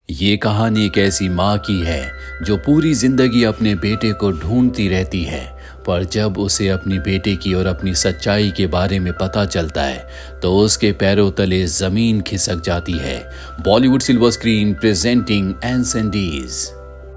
ये कहानी एक ऐसी माँ की है जो पूरी जिंदगी अपने बेटे को ढूंढती रहती है, पर जब उसे अपनी बेटे की और अपनी सच्चाई के बारे में पता चलता है तो उसके पैरों तले जमीन खिसक जाती है। बॉलीवुड सिल्वर स्क्रीन प्रेजेंटिंग एंसन डीज।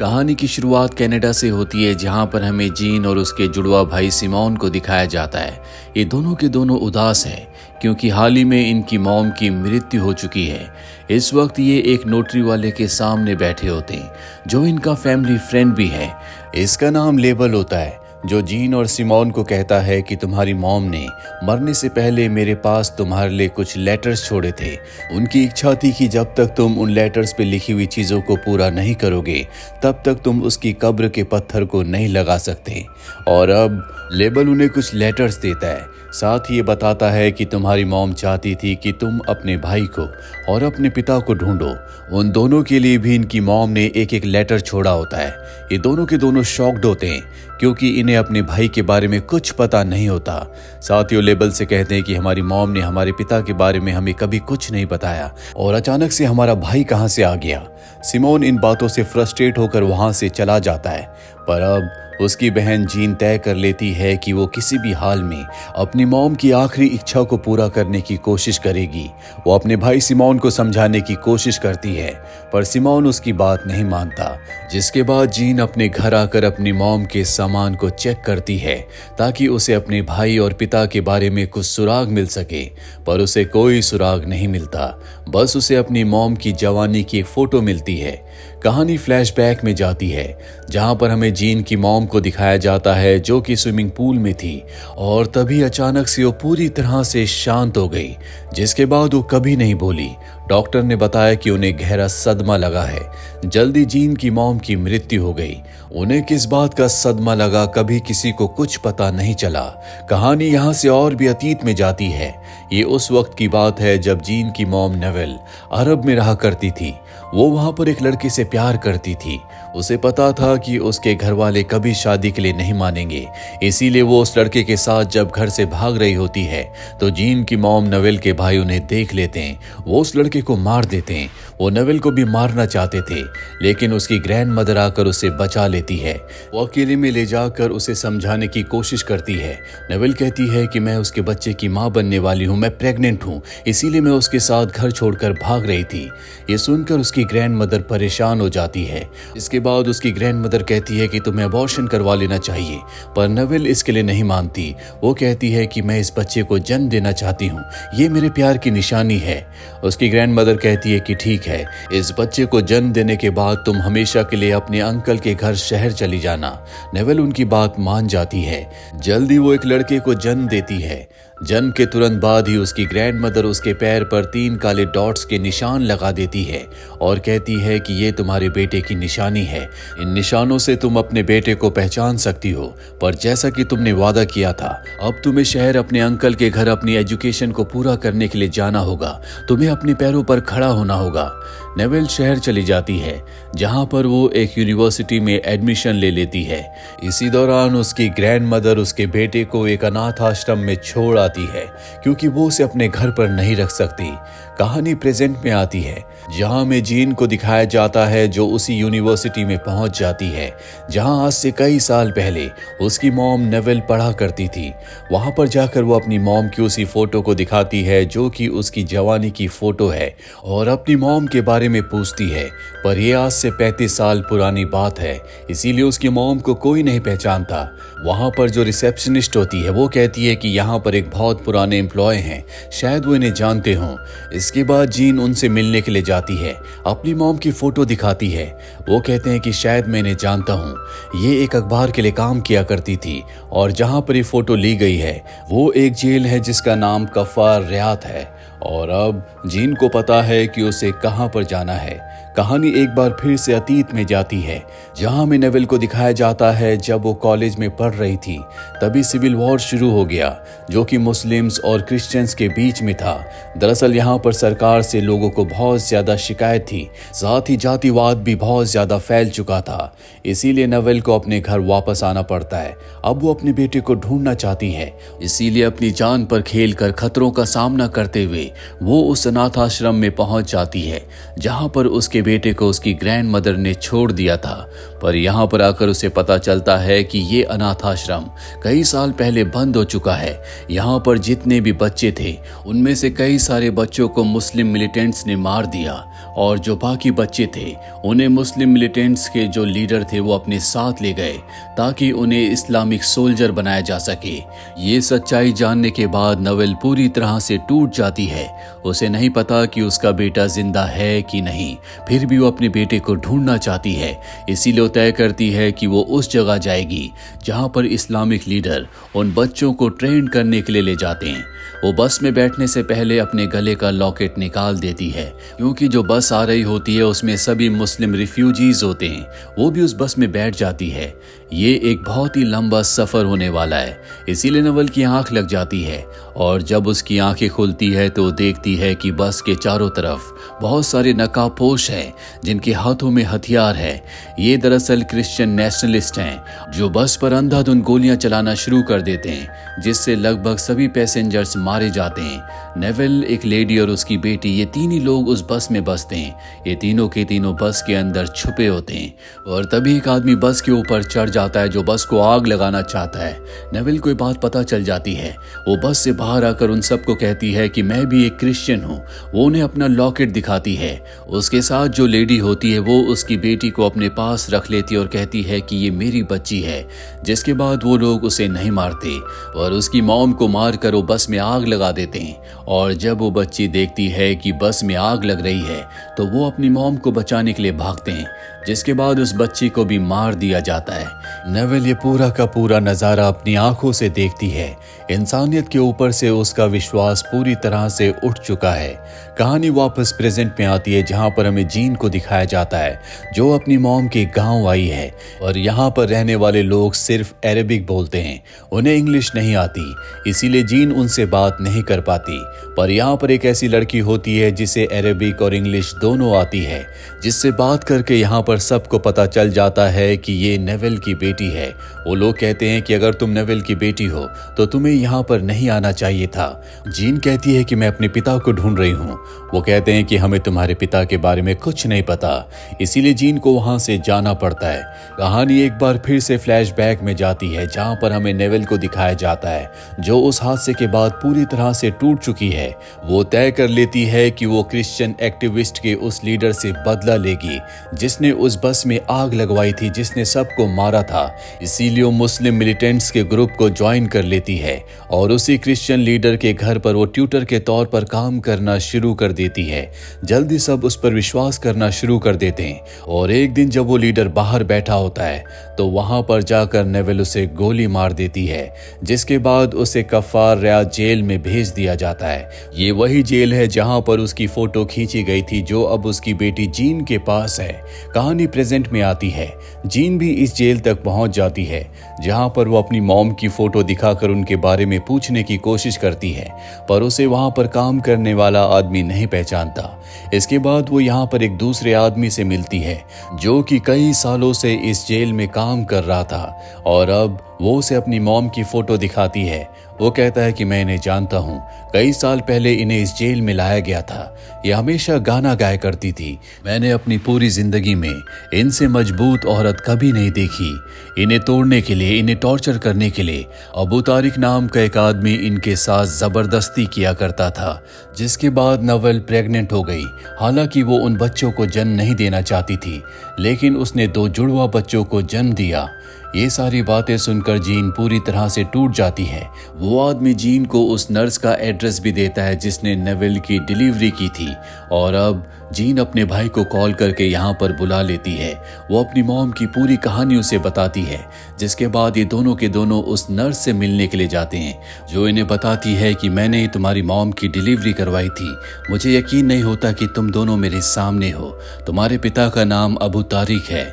कहानी की शुरुआत कनाडा से होती है, जहां पर हमें जीन और उसके जुड़वा भाई सिमोन को दिखाया जाता है। ये दोनों के दोनों उदास हैं क्योंकि हाल ही में इनकी मॉम की मृत्यु हो चुकी है। इस वक्त ये एक नोटरी वाले के सामने बैठे होते हैं जो इनका फैमिली फ्रेंड भी है। इसका नाम लेबल होता है, जो जीन और सिमोन को कहता है कि तुम्हारी मॉम ने मरने से पहले मेरे पास तुम्हारे लिए कुछ लेटर्स छोड़े थे। उनकी इच्छा थी कि जब तक तुम उन लेटर्स पे लिखी हुई चीज़ों को पूरा नहीं करोगे तब तक तुम उसकी कब्र के पत्थर को नहीं लगा सकते। और अब लेबल उन्हें कुछ लेटर्स देता है, साथ ही ये बताता है कि तुम्हारी मॉम चाहती थी कि तुम अपने भाई को और अपने पिता को ढूंढो। उन दोनों के लिए भी इनकी मॉम ने एक एक लेटर छोड़ा होता है। ये दोनों के दोनों शॉक्ड होते हैं क्योंकि इन्हें अपने भाई के बारे में कुछ पता नहीं होता। साथ ही वो लेबल से कहते हैं कि हमारी मॉम ने हमारे पिता के बारे में हमें कभी कुछ नहीं बताया और अचानक से हमारा भाई कहाँ से आ गया। सिमोन इन बातों से फ्रस्ट्रेट होकर वहां से चला जाता है, पर अब उसकी बहन जीन तय कर लेती है कि वो किसी भी हाल में अपनी मॉम की आखिरी इच्छा को पूरा करने की कोशिश करेगी। वो अपने भाई सिमोन को समझाने की कोशिश करती है, पर सिमोन उसकी बात नहीं मानता। जिसके बाद जीन अपने घर आकर अपनी मॉम के सामान को चेक करती है ताकि उसे अपने भाई और पिता के बारे में कुछ सुराग मिल सके, पर उसे कोई सुराग नहीं मिलता। बस उसे अपनी मॉम की जवानी की एक फोटो मिलती है। कहानी फ्लैशबैक में जाती है, जहां पर हमें जीन की मॉम को दिखाया जाता है जो कि स्विमिंग पूल में थी और तभी अचानक से वो पूरी तरह से शांत हो गई, जिसके बाद वो कभी नहीं बोली। डॉक्टर ने बताया कि उन्हें गहरा सदमा लगा है। जल्दी जीन की मॉम की मृत्यु हो गई। उन्हें किस बात का सदमा लगा कभी किसी को कुछ पता नहीं चला। कहानी यहाँ से और भी अतीत में जाती है। ये उस वक्त की बात है जब जीन की मॉम नेवेल अरब में रहा करती थी। वो वहां पर एक लड़के से प्यार करती थी। उसे पता था कि उसके घर वाले कभी शादी के लिए नहीं मानेंगे, इसीलिए वो उस लड़के के साथ जब घर से भाग रही होती है तो जीन की मॉम नेवेल के भाई उन्हें देख लेते हैं। वो उस लड़के को मार देते हैं। वो नेवेल को भी मारना चाहते थे, लेकिन उसकी ग्रैंड मदर आकर उसे बचा लेती है। वो अकेले में ले जाकर उसे समझाने की कोशिश करती है। नेवेल कहती है कि मैं उसके बच्चे की माँ बनने वाली हूँ, मैं प्रेग्नेंट हूँ, इसीलिए मैं उसके साथ घर छोड़कर भाग रही थी। ये सुनकर उसकी ग्रैंड मदर परेशान हो जाती है। इसके बाद उसकी ग्रैंड मदर कहती है कि तुम्हें अबॉर्शन करवा लेना चाहिए, पर नेवेल इसके लिए नहीं मानती। वो कहती है कि मैं इस बच्चे को जन्म देना चाहती हूँ, ये मेरे प्यार की निशानी है। उसकी ग्रैंड मदर कहती है कि ठीक है, इस बच्चे को जन्म देने के बाद तुम हमेशा के लिए अपने अंकल के घर शहर चली जाना। नेवेल उनकी बात मान जाती है। जल्दी वो एक लड़के को जन्म देती है। जन्म के तुरंत बाद ही उसकी ग्रैंड मदर उसके पैर पर 3 काले डॉट्स के निशान लगा देती है और कहती है कि ये तुम्हारे बेटे की निशानी है। इन निशानों से तुम अपने बेटे को पहचान सकती हो, पर जैसा कि तुमने वादा किया था, अब तुम्हें शहर अपने अंकल के घर अपनी एजुकेशन को पूरा करने के लिए जाना होगा। तुम्हें अपने पैरों पर खड़ा होना होगा। नेवेल शहर चली जाती है, जहां पर वो एक यूनिवर्सिटी में एडमिशन ले लेती है। इसी दौरान उसकी ग्रैंड मदर उसके बेटे को एक अनाथ आश्रम में छोड़ आती है क्योंकि वो उसे अपने घर पर नहीं रख सकती। कहानी प्रेजेंट में आती है, जहां में जीन को दिखाया जाता है जो उसी यूनिवर्सिटी में पहुंच जाती है जहां आज से कई साल पहले उसकी मॉम नेवेल पढ़ा करती थी। वहां पर जाकर वो अपनी मॉम की उसी फोटो को दिखाती है जो कि उसकी जवानी की फोटो है और अपनी मॉम के बारे में पूछती है, पर यह आज से 35 साल पुरानी बात है, इसीलिए उसकी मॉम को कोई नहीं पहचानता। वहां पर जो रिसेप्शनिस्ट होती है वो कहती है कि यहाँ पर एक बहुत पुराने एम्प्लॉय हैं, शायद वो इन्हें जानते हों। इसके बाद जीन उनसे मिलने के लिए जाती है, अपनी मॉम की फोटो दिखाती है। वो कहते हैं कि शायद मैं इन्हें जानता हूँ, ये एक अखबार के लिए काम किया करती थी और जहाँ पर ये फोटो ली गई है वो एक जेल है जिसका नाम कफार रियात है और अब जीन को पता है कि उसे कहाँ पर जाना है। कहानी एक बार फिर से अतीत में जाती है, जहां में नेवेल को दिखाया जाता है जब वो कॉलेज में पढ़ रही थी तभी सिविल वॉर शुरू हो गया जो कि मुस्लिम्स और क्रिश्चियंस के बीच में था। दरअसल यहाँ पर सरकार से लोगों को बहुत ज्यादा शिकायत थी, साथ ही जातिवाद भी बहुत ज्यादा फैल चुका था, इसीलिए नेवेल को अपने घर वापस आना पड़ता है। अब वो अपने बेटे को ढूंढना चाहती है, इसीलिए अपनी जान पर खेलकर खतरों का सामना करते हुए वो उस अनाथ आश्रम में पहुंच जाती है जहां पर उसके बेटे को उसकी ग्रैंड मदर ने छोड़ दिया था। पर यहाँ पर आकर उसे पता चलता है कि ये अनाथ आश्रम कई साल पहले बंद हो चुका है। यहाँ पर जितने भी बच्चे थे उनमें से कई सारे बच्चों को मुस्लिम मिलिटेंट्स ने मार दिया, और जो बाकी बच्चे थे उन्हें मुस्लिम मिलिटेंट्स के जो लीडर थे वो अपने साथ ले गए ताकि उन्हें इस्लामिक सोल्जर बनाया जा सके। ये सच्चाई जानने के बाद नवेल पूरी तरह से टूट जाती है। उसे नहीं पता कि उसका बेटा जिंदा है कि नहीं, फिर भी वो अपने बेटे को ढूंढना चाहती है। इसीलिए वो तय करती है कि वो उस जगह जाएगी जहां पर इस्लामिक लीडर उन बच्चों को ट्रेन करने के लिए ले जाते हैं। वो बस में बैठने से पहले अपने गले का लॉकेट निकाल देती है, क्योंकि जो बस आ रही होती है उसमें सभी मुस्लिम रिफ्यूजीज होते हैं। वो भी उस बस में बैठ जाती है। ये एक बहुत ही लंबा सफर होने वाला है, इसीलिए नवल की आंख लग जाती है। और जब उसकी आंखें खुलती है तो देखती है कि बस के चारों तरफ बहुत सारे नकाबपोश हैं जिनके हाथों में हथियार है। ये दरअसल क्रिश्चियन नेशनलिस्ट हैं जो बस पर अंधाधुंध गोलियां चलाना शुरू कर देते हैं, जिससे लगभग सभी पैसेंजर्स मारे जाते हैं। नेविल, एक लेडी और उसकी बेटी, ये तीन ही लोग उस बस में बसते हैं। ये तीनों के तीनों बस के अंदर छुपे होते हैं और तभी एक आदमी बस के ऊपर चढ़ जाता है जो बस को आग लगाना चाहता है। नेविल को ये बात पता चल जाती है। वो बस से बाहर आकर उन सबको कहती है कि मैं भी एक क्रिश्चियन हूँ। वो उन्हें अपना लॉकेट दिखाती है। उसके साथ जो लेडी होती है वो उसकी बेटी को अपने पास रख लेती है और कहती है कि ये मेरी बच्ची है। जिसके बाद वो लोग उसे नहीं मारते और उसकी मॉम को मारकर वो बस में आग लगा देते हैं। और जब वो बच्ची देखती है कि बस में आग लग रही है तो वो अपनी मॉम को बचाने के लिए भागते हैं, जिसके बाद उस बच्ची को भी मार दिया जाता है। नेविल ये पूरा का पूरा नज़ारा अपनी आंखों से देखती है। इंसानियत के ऊपर से उसका विश्वास पूरी तरह से उठ चुका है। कहानी वापस प्रेजेंट में आती है जहां पर हमें जीन को दिखाया जाता है जो अपनी मॉम के गांव आई है और यहाँ पर रहने वाले लोग सिर्फ अरेबिक बोलते हैं, उन्हें इंग्लिश नहीं आती, इसीलिए जीन उनसे बात नहीं कर पाती। पर यहाँ पर एक ऐसी लड़की होती है जिसे अरेबिक और इंग्लिश दोनों आती है, जिससे बात करके यहाँ पर सबको पता चल जाता है कि ये नेविल की बेटी है। वो लोग कहते हैं कि अगर तुम नेविल की बेटी हो तो तुम्हें यहाँ पर नहीं आना चाहिए था। जीन कहती है कि मैं अपने पिता को ढूंढ रही हूँ। वो कहते हैं कि हमें तुम्हारे पिता के बारे में कुछ नहीं पता, इसीलिए जीन को वहां से जाना पड़ता है। कहानी एक बार फिर से फ्लैशबैक में जाती है जहां पर हमें नेविल को दिखाया जाता है जो उस हादसे के बाद पूरी तरह से टूट चुकी है। वो तय कर लेती है कि वो क्रिश्चियन एक्टिविस्ट के उस लीडर से बदला लेगी जिसने उस बस में आग लगवाई थी, जिसने सबको मारा था। इसीलिए वो मुस्लिम मिलिटेंट्स के ग्रुप को ज्वाइन कर लेती है और उसी क्रिश्चियन लीडर के घर पर वो ट्यूटर के तौर पर काम करना शुरू कर देती है। जल्दी सब उस पर विश्वास करना शुरू कर देते हैं और एक दिन जब वो लीडर बाहर बैठा होता है तो वहां पर जाकर नेविल उसे गोली मार देती है, जिसके बाद उसे कफार रियाद जेल में भेज दिया जाता है। ये वही जेल है जहां पर उसकी फोटो खींची गई थी जो अब उसकी बेटी जीन के पास है। कहानी प्रेजेंट में आती है। जीन भी इस जेल तक पहुंच जाती है जहां पर वो अपनी मॉम की फोटो दिखाकर उनके बारे में पूछने की कोशिश करती है, पर उसे वहां पर काम करने वाला आदमी नहीं पहचानता। इसके बाद वो यहाँ पर एक दूसरे आदमी से मिलती है जो कि कई सालों से इस जेल में काम कर रहा था और अब वो उसे अपनी मॉम की फोटो दिखाती है। वो कहता है कि मैं इन्हें जानता हूँ, कई साल पहले इन्हें इस जेल में लाया गया था। ये हमेशा गाना गाया करती थी। मैंने अपनी पूरी जिंदगी में इनसे मजबूत औरत कभी नहीं देखी। इन्हें तोड़ने के लिए, इन्हें टॉर्चर करने के लिए अबू तारिक नाम का एक आदमी इनके साथ जबरदस्ती किया करता था, जिसके बाद नवल प्रेग्नेंट हो गई। हालांकि वो उन बच्चों को जन्म नहीं देना चाहती थी, लेकिन उसने 2 जुड़वा बच्चों को जन्म दिया। ये सारी बातें सुनकर जीन पूरी तरह से टूट जाती है। वो आदमी जीन को उस नर्स का एड्रेस भी देता है जिसने नेविल की डिलीवरी की थी और अब जीन अपने भाई को कॉल करके यहाँ पर बुला लेती है। वो अपनी मॉम की पूरी कहानी उसे बताती है, जिसके बाद ये दोनों के दोनों उस नर्स से मिलने के लिए जाते हैं जो इन्हें बताती है कि मैंने ही तुम्हारी मॉम की डिलीवरी करवाई थी। मुझे यकीन नहीं होता कि तुम दोनों मेरे सामने हो। तुम्हारे पिता का नाम अबू तारिक है।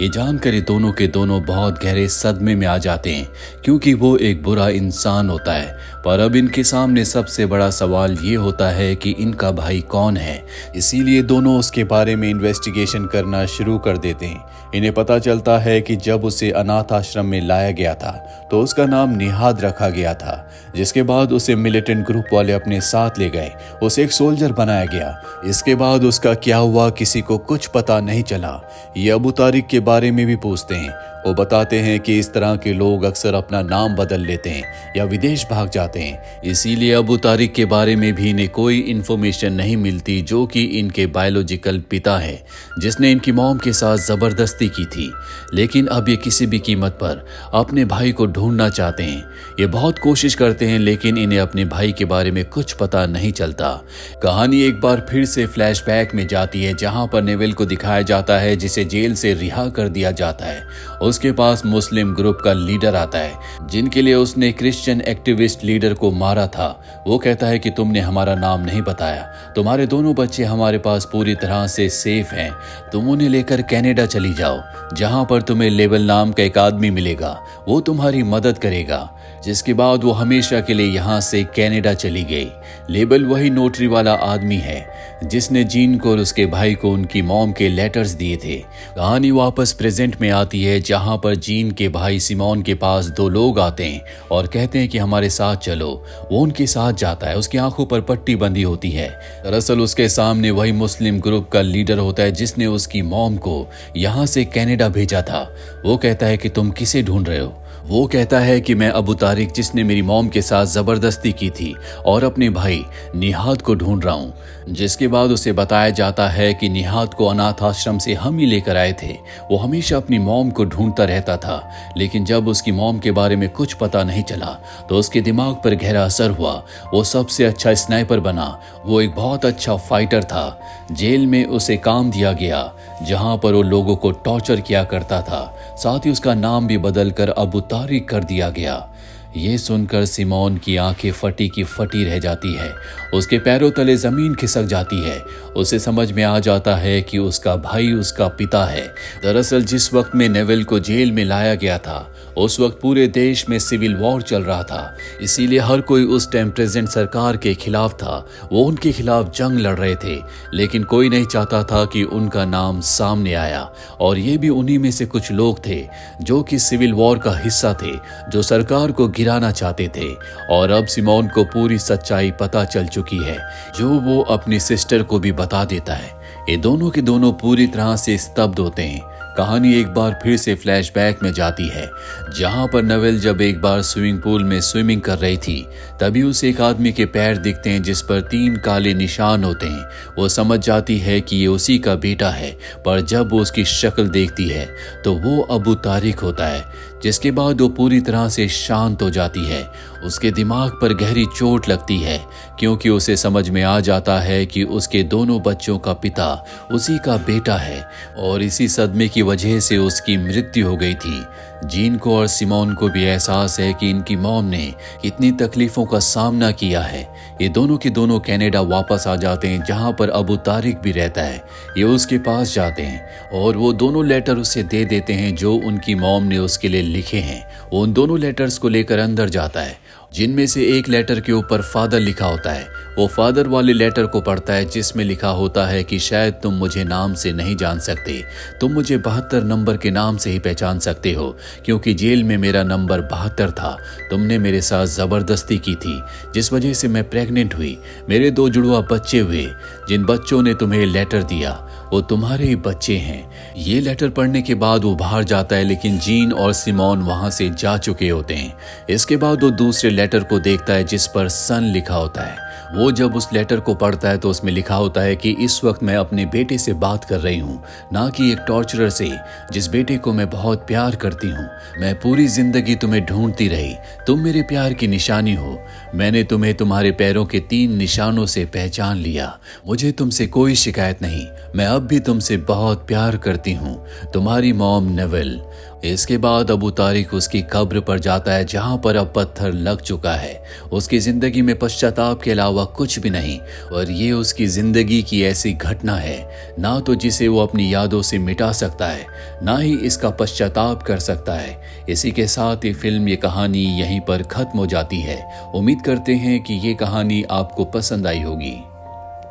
ये जानकर ये दोनों के दोनों बहुत गहरे सदमे में आ जाते हैं क्योंकि वो एक बुरा इंसान होता है। पर अब इनके सामने सबसे बड़ा सवाल ये होता है कि इनका भाई कौन है। इसीलिए दोनों उसके बारे में इन्वेस्टिगेशन करना शुरू कर देते हैं। इन्हें पता चलता है कि जब उसे अनाथ आश्रम में लाया गया था तो उसका नाम निहाद रखा गया था, जिसके बाद उसे मिलिटेंट ग्रुप वाले अपने साथ ले गए। उसे एक सोल्जर बनाया गया। इसके बाद उसका क्या हुआ किसी को कुछ पता नहीं चला। ये अबू तारिक के बारे में भी पूछते हैं। वो बताते हैं कि इस तरह के लोग अक्सर अपना नाम बदल लेते हैं या विदेश भाग जाते हैं। इसीलिए अबू तारिक के बारे में भी इन्हें कोई इन्फॉर्मेशन नहीं मिलती, जो कि इनके बायोलॉजिकल पिता है जिसने इनकी मॉम के साथ जबरदस्ती की थी। लेकिन अब ये किसी भी कीमत पर अपने भाई को ढूंढना चाहते हैं। ये बहुत कोशिश करते हैं लेकिन इन्हें अपने भाई के बारे में कुछ पता नहीं चलता। कहानी एक बार फिर से फ्लैशबैक में जाती है जहां पर नेविल को दिखाया जाता है जिसे जेल से रिहा कर दिया जाता है। उसके पास मुस्लिम ग्रुप का लीडर आता है जिनके लिए उसने क्रिश्चियन एक्टिविस्ट लीडर को मारा था। वो कहता है कि तुमने हमारा नाम नहीं बताया, तुम्हारे दोनों बच्चे हमारे पास पूरी तरह से सेफ हैं, तुम उन्हें लेकर कनाडा चली जाओ जहां पर तुम्हें लेबल नाम का एक आदमी मिलेगा, वो तुम्हारी मदद करेगा। जिसके बाद वो हमेशा के लिए यहाँ से कनाडा चली गई। लेबल वही नोटरी वाला आदमी है जिसने जीन को और उसके भाई को उनकी मॉम के लेटर्स दिए थे। कहानी वापस प्रेजेंट में आती है जहां पर जीन के भाई सिमोन के पास दो लोग आते हैं और कहते हैं कि हमारे साथ चलो। वो उनके साथ जाता है। उसकी आंखों पर पट्टी बंधी होती है। दरअसल उसके सामने वही मुस्लिम ग्रुप का लीडर होता है जिसने उसकी मॉम को यहाँ से कनाडा भेजा था। वो कहता है कि तुम किसे ढूंढ रहे हो। वो कहता है कि मैं अबू तारिक जिसने मेरी मॉम के साथ जबरदस्ती की थी और अपने भाई निहाद को ढूंढ रहा हूँ। जिसके बाद उसे बताया जाता है कि निहाद को अनाथ आश्रम से हम ही लेकर आए थे। वो हमेशा अपनी मॉम को ढूंढता रहता था, लेकिन जब उसकी मॉम के बारे में कुछ पता नहीं चला तो उसके दिमाग पर गहरा असर हुआ। वो सबसे अच्छा स्नाइपर बना। वो एक बहुत अच्छा फाइटर था। जेल में उसे काम दिया गया जहां पर वो लोगों को टॉर्चर किया करता था। साथ ही उसका नाम भी बदलकर अबू तारिक कर दिया गया। ये सुनकर सिमोन की आंखें फटी की फटी रह जाती है। उसके पैरों तले जमीन खिसक जाती है। उसे समझ में आ जाता है कि उसका भाई उसका पिता है। दरअसल जिस वक्त में नेविल को जेल में लाया गया था उस वक्त पूरे देश में सिविल वॉर चल रहा था। इसीलिए हर कोई उस टाइम प्रेजेंट सरकार के खिलाफ था। वो उनके खिलाफ जंग लड़ रहे थे, लेकिन कोई नहीं चाहता था कि उनका नाम सामने आया। और ये भी उन्हीं में से कुछ लोग थे जो कि सिविल वॉर का हिस्सा थे, जो सरकार को गिराना चाहते थे। और अब सिमोन को पूरी सच्चाई पता चल चुकी है, जो वो अपनी सिस्टर को भी बता देता है। ये दोनों के दोनों पूरी तरह से स्तब्ध होते हैं। कहानी एक बार फिर से फ्लैशबैक में जाती है जहां पर नवेल जब एक बार स्विमिंग पूल में स्विमिंग कर रही थी तभी उसे एक आदमी के पैर दिखते हैं जिस पर 3 काले निशान होते हैं। वो समझ जाती है कि ये उसी का बेटा है, पर जब वो उसकी शक्ल देखती है तो वो अबू तारिक होता है। जिसके बाद वो पूरी तरह से शांत हो जाती है। उसके दिमाग पर गहरी चोट लगती है क्योंकि उसे समझ में आ जाता है कि उसके दोनों बच्चों का पिता उसी का बेटा है और इसी सदमे की वजह से उसकी मृत्यु हो गई थी। जीन को और सिमोन को भी एहसास है कि इनकी मॉम ने कितनी तकलीफों का सामना किया है। ये दोनों के दोनों कनाडा वापस आ जाते हैं जहां पर अबू तारिक भी रहता है। ये उसके पास जाते हैं और वो दोनों लेटर उसे दे देते हैं जो उनकी मॉम ने उसके लिए लिखे हैं। वो उन दोनों लेटर्स को लेकर अंदर जाता है, जिनमें से एक लेटर के ऊपर फादर लिखा होता है। वो फादर वाले लेटर को पढ़ता है जिसमें लिखा होता है कि शायद तुम मुझे नाम से नहीं जान सकते, तुम मुझे 72 नंबर के नाम से ही पहचान सकते हो क्योंकि जेल में मेरा नंबर 72 था। तुमने मेरे साथ जबरदस्ती की थी जिस वजह से मैं प्रेग्नेंट हुई। मेरे 2 जुड़वा बच्चे हुए। जिन बच्चों ने तुम्हें लेटर दिया वो तुम्हारे ही बच्चे हैं। ये लेटर पढ़ने के बाद वो बाहर जाता है, लेकिन जीन और सिमोन वहां से जा चुके होते हैं। इसके बाद वो दूसरे लेटर को देखता है जिस पर सन लिखा होता है। वो जब उस लेटर को पढ़ता है तो उसमें लिखा होता है कि इस वक्त मैं अपने बेटे से बात कर रही हूँ, ना कि एक टॉर्चरर से जिस बेटे को मैं बहुत प्यार करती हूँ। मैं पूरी जिंदगी तुम्हें ढूंढती रही, तुम मेरे प्यार की निशानी हो। मैंने तुम्हें तुम्हारे पैरों के 3 निशानों से पहचान लिया। मुझे तुमसे कोई शिकायत नहीं, मैं अब भी तुमसे बहुत प्यार करती हूँ। तुम्हारी मॉम नेविल। इसके बाद अबू तारिक उसकी कब्र पर जाता है जहां पर अब पत्थर लग चुका है। उसकी जिंदगी में पश्चाताप के अलावा कुछ भी नहीं, और ये उसकी जिंदगी की ऐसी घटना है ना तो जिसे वो अपनी यादों से मिटा सकता है, ना ही इसका पश्चाताप कर सकता है। इसी के साथ ये फिल्म, ये कहानी यहीं पर खत्म हो जाती है। उम्मीद करते हैं कि ये कहानी आपको पसंद आई होगी।